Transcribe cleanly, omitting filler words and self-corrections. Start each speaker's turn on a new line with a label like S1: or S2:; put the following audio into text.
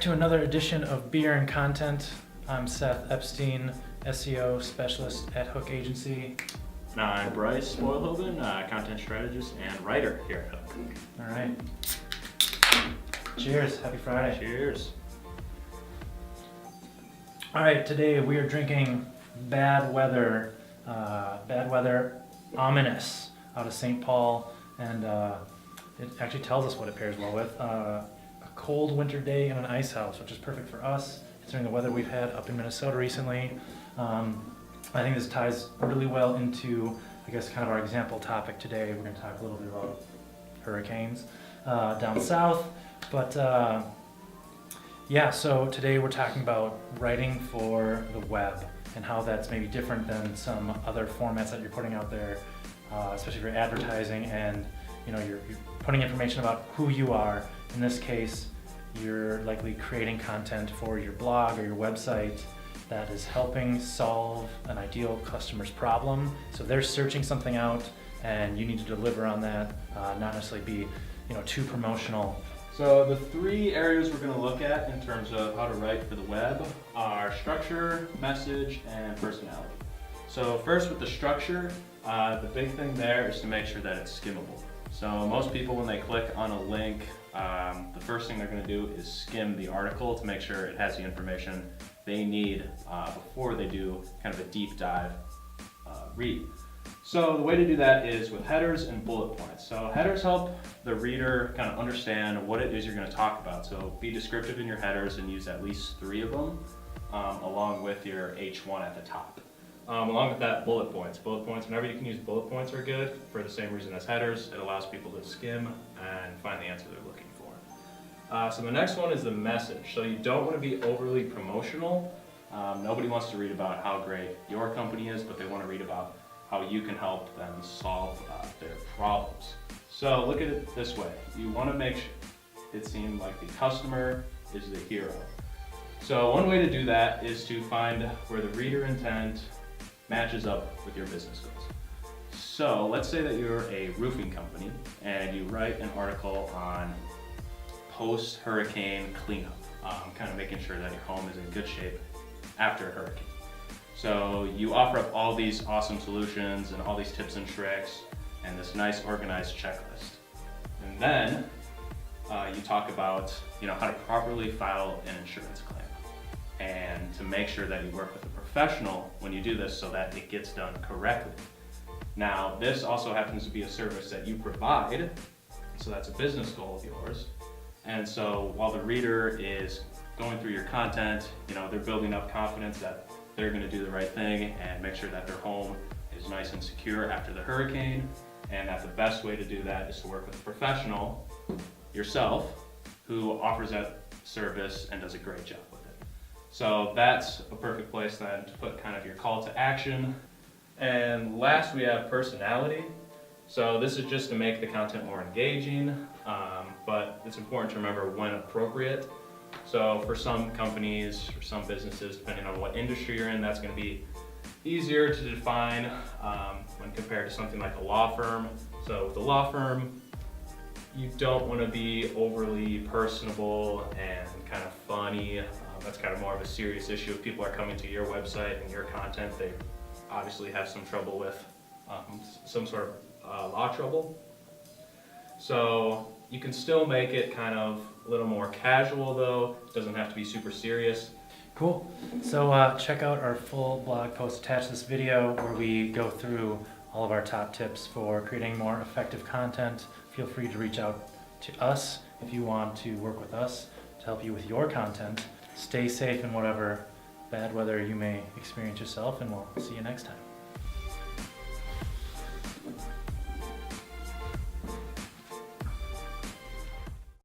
S1: back to another edition of Beer and Content. I'm Seth Epstein, SEO specialist at Hook Agency.
S2: And I'm Bryce Seth, content strategist and writer here at Hook.
S1: All right. Cheers. Happy Friday.
S2: Cheers.
S1: All right. Today we are drinking Bad Weather Ominous out of St. Paul, and it actually tells us what it pairs well with. A cold winter day in an ice house, which is perfect for us considering the weather we've had up in Minnesota recently. I think this ties really well into, I guess, kind of our example topic today. We're going to talk a little bit about hurricanes down south, but yeah, so today we're talking about writing for the web and how that's maybe different than some other formats that you're putting out there, especially for advertising, and you're putting information about who you are. In this case, you're likely creating content for your blog or your website that is helping solve an ideal customer's problem. So they're searching something out and you need to deliver on that, not necessarily be too promotional.
S2: So the three areas we're going to look at in terms of how to write for the web are structure, message, and personality. So first with the structure, the big thing there is to make sure that it's skimmable. So most people, when they click on a link, the first thing they're going to do is skim the article to make sure it has the information they need before they do kind of a deep dive read. So the way to do that is with headers and bullet points. So headers help the reader kind of understand what it is you're going to talk about. So be descriptive in your headers and use at least 3 of them along with your H1 at the top. Along with that, bullet points. Bullet points, whenever you can use bullet points, are good for the same reason as headers. It allows people to skim and find the answer they're looking for. So the next one is the message. So you don't want to be overly promotional. Nobody wants to read about how great your company is, but they want to read about how you can help them solve their problems. So look at it this way. You want to make it seem like the customer is the hero. So one way to do that is to find where the reader intent matches up with your business goals. So let's say that you're a roofing company and you write an article on post-hurricane cleanup, kind of making sure that your home is in good shape after a hurricane. So you offer up all these awesome solutions and all these tips and tricks and this nice organized checklist. And then you talk about how to properly file an insurance claim and to make sure that you work with a professional when you do this so that it gets done correctly. Now, this also happens to be a service that you provide, so that's a business goal of yours. And so while the reader is going through your content, they're building up confidence that they're going to do the right thing and make sure that their home is nice and secure after the hurricane, and that the best way to do that is to work with a professional, yourself, who offers that service and does a great job with it. So that's a perfect place then to put kind of your call to action. And last, we have personality. So this is just to make the content more engaging, but it's important to remember when appropriate. So for some companies or some businesses, depending on what industry you're in, that's going to be easier to define when compared to something like a law firm. So with a law firm, you don't want to be overly personable and kind of funny. That's kind of more of a serious issue. If people are coming to your website and your content, they obviously have some trouble with some sort of law trouble. So you can still make it kind of a little more casual though. It doesn't have to be super serious.
S1: Cool. So check out our full blog post attached to this video where we go through all of our top tips for creating more effective content. Feel free to reach out to us if you want to work with us to help you with your content. Stay safe in whatever bad weather you may experience yourself, and we'll see you next time.